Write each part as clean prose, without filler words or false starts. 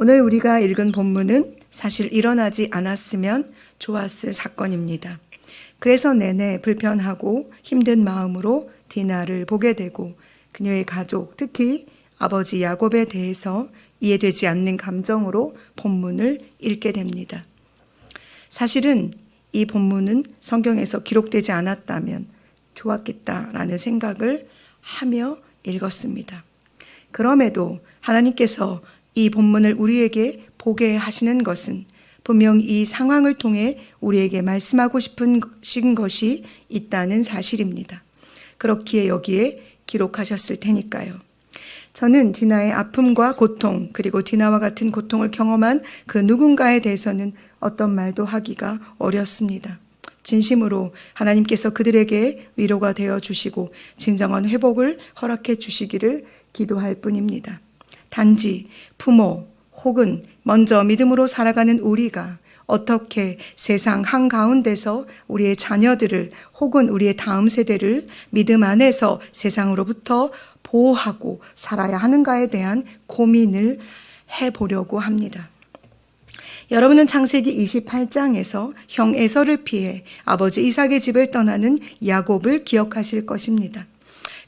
오늘 우리가 읽은 본문은 사실 일어나지 않았으면 좋았을 사건입니다. 그래서 내내 불편하고 힘든 마음으로 디나를 보게 되고 그녀의 가족, 특히 아버지 야곱에 대해서 이해되지 않는 감정으로 본문을 읽게 됩니다. 사실은 이 본문은 성경에서 기록되지 않았다면 좋았겠다라는 생각을 하며 읽었습니다. 그럼에도 하나님께서 이 본문을 우리에게 보게 하시는 것은 분명 이 상황을 통해 우리에게 말씀하고 싶은 것이 있다는 사실입니다. 그렇기에 여기에 기록하셨을 테니까요. 저는 디나의 아픔과 고통, 그리고 디나와 같은 고통을 경험한 그 누군가에 대해서는 어떤 말도 하기가 어렵습니다. 진심으로 하나님께서 그들에게 위로가 되어 주시고 진정한 회복을 허락해 주시기를 기도할 뿐입니다. 단지 부모 혹은 먼저 믿음으로 살아가는 우리가 어떻게 세상 한가운데서 우리의 자녀들을 혹은 우리의 다음 세대를 믿음 안에서 세상으로부터 보호하고 살아야 하는가에 대한 고민을 해보려고 합니다. 여러분은 창세기 28장에서 형 에서를 피해 아버지 이삭의 집을 떠나는 야곱을 기억하실 것입니다.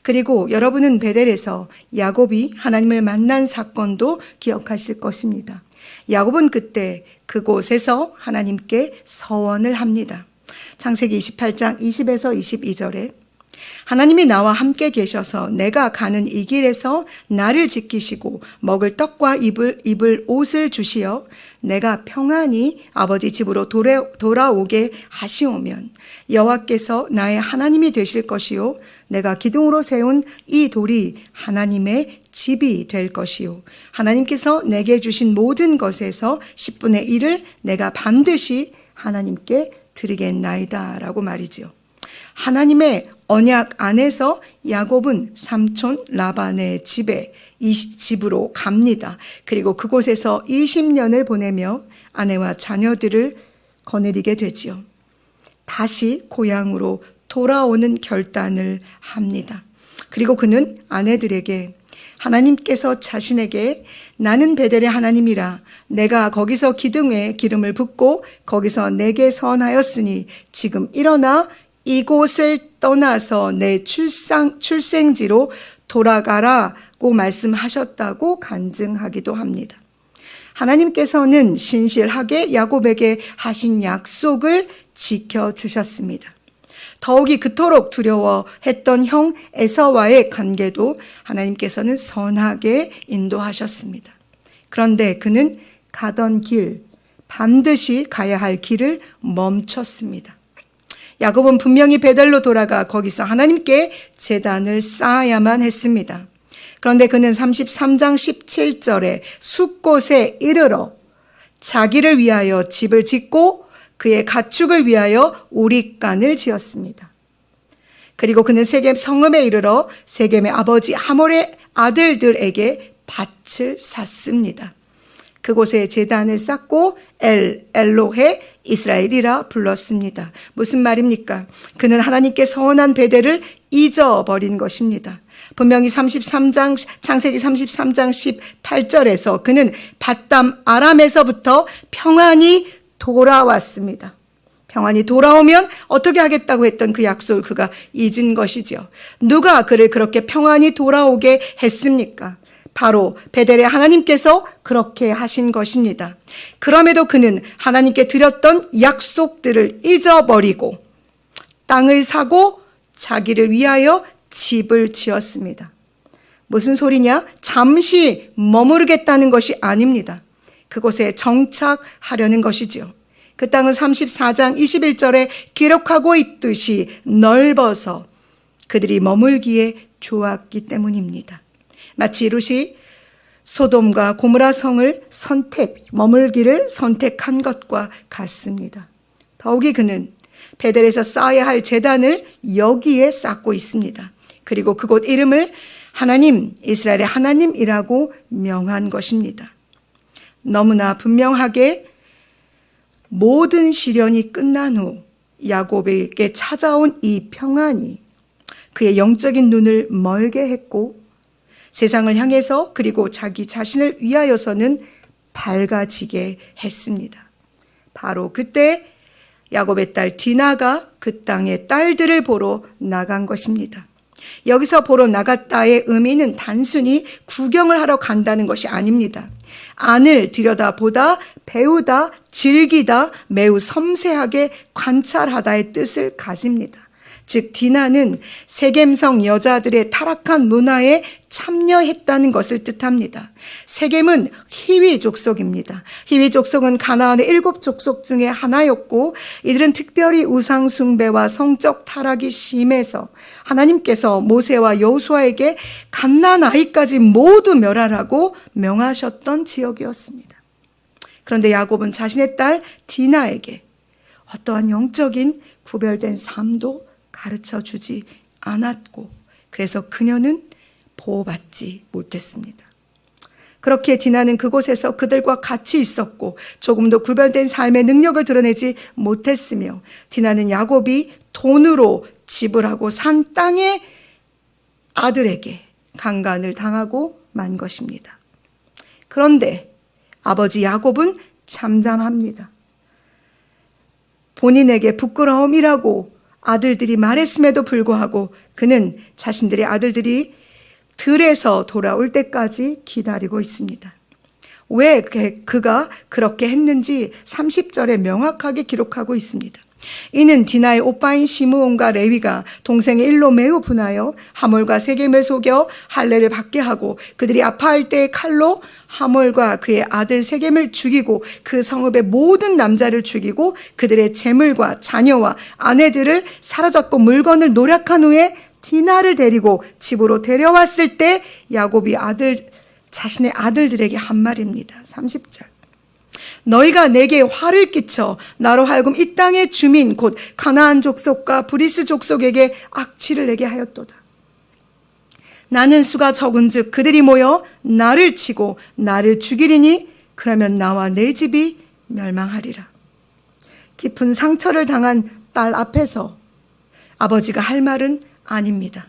그리고 여러분은 베델에서 야곱이 하나님을 만난 사건도 기억하실 것입니다. 야곱은 그때 그곳에서 하나님께 서원을 합니다. 창세기 28장 20에서 22절에 하나님이 나와 함께 계셔서 내가 가는 이 길에서 나를 지키시고 먹을 떡과 입을 옷을 주시어 내가 평안히 아버지 집으로 돌아오게 하시오면 여호와께서 나의 하나님이 되실 것이요 내가 기둥으로 세운 이 돌이 하나님의 집이 될 것이요 하나님께서 내게 주신 모든 것에서 10분의 1을 내가 반드시 하나님께 드리겠나이다 라고 말이죠. 하나님의 언약 안에서 야곱은 삼촌 라반의 집으로 갑니다. 그리고 그곳에서 20년을 보내며 아내와 자녀들을 거느리게 되지요. 다시 고향으로 돌아오는 결단을 합니다. 그리고 그는 아내들에게 하나님께서 자신에게 나는 베델의 하나님이라 내가 거기서 기둥에 기름을 붓고 거기서 내게 선하였으니 지금 일어나 이곳을 떠나서 내 출생지로 돌아가라고 말씀하셨다고 간증하기도 합니다. 하나님께서는 신실하게 야곱에게 하신 약속을 지켜주셨습니다. 더욱이 그토록 두려워했던 형 에서와의 관계도 하나님께서는 선하게 인도하셨습니다. 그런데 그는 가던 길, 반드시 가야 할 길을 멈췄습니다. 야곱은 분명히 베델로 돌아가 거기서 하나님께 제단을 쌓아야만 했습니다. 그런데 그는 33장 17절에 숲곳에 이르러 자기를 위하여 집을 짓고 그의 가축을 위하여 우릿간을 지었습니다. 그리고 그는 세겜 성읍에 이르러 세겜의 아버지 하몰의 아들들에게 밭을 샀습니다. 그곳에 제단을 쌓고 엘로헤 이스라엘이라 불렀습니다. 무슨 말입니까? 그는 하나님께 서원한 베델을 잊어버린 것입니다. 분명히 창세기 33장 18절에서 그는 밧담 아람에서부터 평안히 돌아왔습니다. 평안히 돌아오면 어떻게 하겠다고 했던 그 약속을 그가 잊은 것이죠. 누가 그를 그렇게 평안히 돌아오게 했습니까? 바로 베델의 하나님께서 그렇게 하신 것입니다. 그럼에도 그는 하나님께 드렸던 약속들을 잊어버리고 땅을 사고 자기를 위하여 집을 지었습니다. 무슨 소리냐? 잠시 머무르겠다는 것이 아닙니다. 그곳에 정착하려는 것이지요. 그 땅은 34장 21절에 기록하고 있듯이 넓어서 그들이 머물기에 좋았기 때문입니다. 마치 이루시 소돔과 고모라 성을 머물기를 선택한 것과 같습니다. 더욱이 그는 베델에서 쌓아야 할 제단을 여기에 쌓고 있습니다. 그리고 그곳 이름을 하나님, 이스라엘의 하나님이라고 명한 것입니다. 너무나 분명하게 모든 시련이 끝난 후 야곱에게 찾아온 이 평안이 그의 영적인 눈을 멀게 했고 세상을 향해서 그리고 자기 자신을 위하여서는 밝아지게 했습니다. 바로 그때 야곱의 딸 디나가 그 땅의 딸들을 보러 나간 것입니다. 여기서 보러 나갔다의 의미는 단순히 구경을 하러 간다는 것이 아닙니다. 안을 들여다보다, 배우다, 즐기다, 매우 섬세하게 관찰하다의 뜻을 가집니다. 즉 디나는 세겜성 여자들의 타락한 문화에 참여했다는 것을 뜻합니다. 세겜은 히위 족속입니다. 히위 족속은 가나안의 7족속 중에 하나였고 이들은 특별히 우상 숭배와 성적 타락이 심해서 하나님께서 모세와 여호수아에게 갓난 아이까지 모두 멸하라고 명하셨던 지역이었습니다. 그런데 야곱은 자신의 딸 디나에게 어떠한 영적인 구별된 삶도 가르쳐 주지 않았고 그래서 그녀는 보호받지 못했습니다. 그렇게 디나는 그곳에서 그들과 같이 있었고 조금도 구별된 삶의 능력을 드러내지 못했으며 디나는 야곱이 돈으로 지불하고 산 땅의 아들에게 강간을 당하고 만 것입니다. 그런데 아버지 야곱은 잠잠합니다. 본인에게 부끄러움이라고 아들들이 말했음에도 불구하고 그는 자신들의 아들들이 들에서 돌아올 때까지 기다리고 있습니다. 왜 그가 그렇게 했는지 30절에 명확하게 기록하고 있습니다. 이는 디나의 오빠인 시므온과 레위가 동생의 일로 매우 분하여 하몰과 세겜을 속여 할례를 받게 하고 그들이 아파할 때 칼로 하몰과 그의 아들 세겜을 죽이고 그 성읍의 모든 남자를 죽이고 그들의 재물과 자녀와 아내들을 사로잡고 물건을 노략한 후에 디나를 데리고 집으로 데려왔을 때 야곱이 자신의 아들들에게 한 말입니다. 30절. 너희가 내게 화를 끼쳐 나로 하여금 이 땅의 주민 곧 가나안 족속과 브리스 족속에게 악취를 내게 하였도다. 나는 수가 적은즉 그들이 모여 나를 치고 나를 죽이리니 그러면 나와 내 집이 멸망하리라. 깊은 상처를 당한 딸 앞에서 아버지가 할 말은 아닙니다.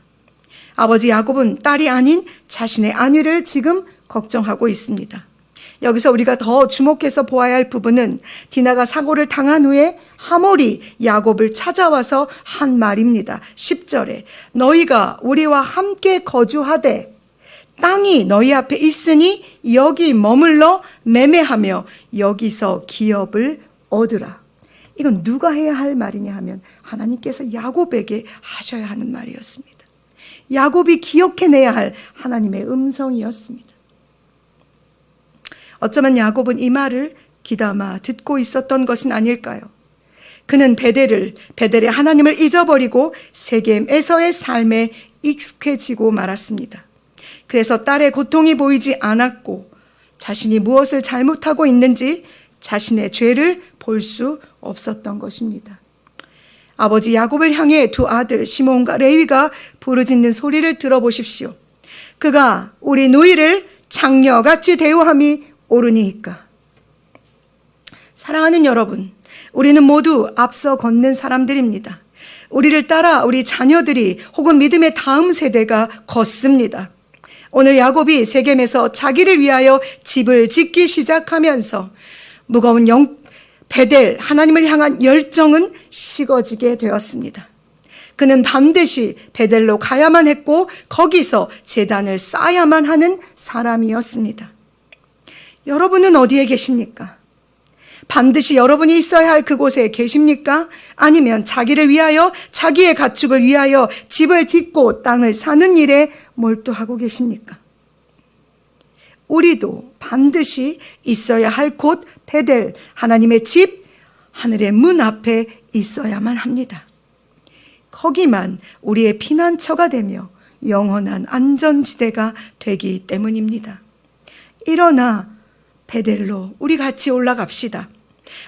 아버지 야곱은 딸이 아닌 자신의 안위를 지금 걱정하고 있습니다. 여기서 우리가 더 주목해서 보아야 할 부분은 디나가 사고를 당한 후에 하몰이 야곱을 찾아와서 한 말입니다. 10절에 너희가 우리와 함께 거주하되 땅이 너희 앞에 있으니 여기 머물러 매매하며 여기서 기업을 얻으라. 이건 누가 해야 할 말이냐 하면 하나님께서 야곱에게 하셔야 하는 말이었습니다. 야곱이 기억해내야 할 하나님의 음성이었습니다. 어쩌면 야곱은 이 말을 귀담아 듣고 있었던 것은 아닐까요? 그는 베델의 하나님을 잊어버리고 세겜에서의 삶에 익숙해지고 말았습니다. 그래서 딸의 고통이 보이지 않았고 자신이 무엇을 잘못하고 있는지 자신의 죄를 볼 수 없었던 것입니다. 아버지 야곱을 향해 두 아들 시몬과 레위가 부르짖는 소리를 들어보십시오. 그가 우리 누이를 장녀같이 대우함이 옳으니까. 사랑하는 여러분, 우리는 모두 앞서 걷는 사람들입니다. 우리를 따라 우리 자녀들이 혹은 믿음의 다음 세대가 걷습니다. 오늘 야곱이 세겜에서 자기를 위하여 집을 짓기 시작하면서 무거운 베델 하나님을 향한 열정은 식어지게 되었습니다. 그는 반드시 베델로 가야만 했고 거기서 제단을 쌓아야만 하는 사람이었습니다. 여러분은 어디에 계십니까? 반드시 여러분이 있어야 할 그곳에 계십니까? 아니면 자기를 위하여 자기의 가축을 위하여 집을 짓고 땅을 사는 일에 몰두하고 계십니까? 우리도 반드시 있어야 할 곳 베델 하나님의 집 하늘의 문 앞에 있어야만 합니다. 거기만 우리의 피난처가 되며 영원한 안전지대가 되기 때문입니다. 일어나 베델로 우리 같이 올라갑시다.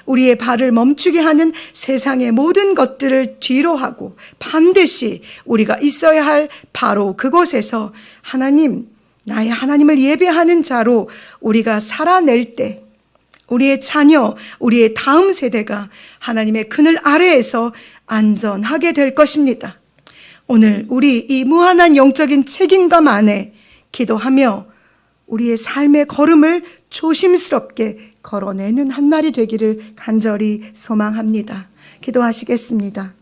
우리의 발을 멈추게 하는 세상의 모든 것들을 뒤로 하고 반드시 우리가 있어야 할 바로 그곳에서 하나님, 나의 하나님을 예배하는 자로 우리가 살아낼 때 우리의 자녀, 우리의 다음 세대가 하나님의 그늘 아래에서 안전하게 될 것입니다. 오늘 우리 이 무한한 영적인 책임감 안에 기도하며 우리의 삶의 걸음을 조심스럽게 걸어내는 한 날이 되기를 간절히 소망합니다. 기도하시겠습니다.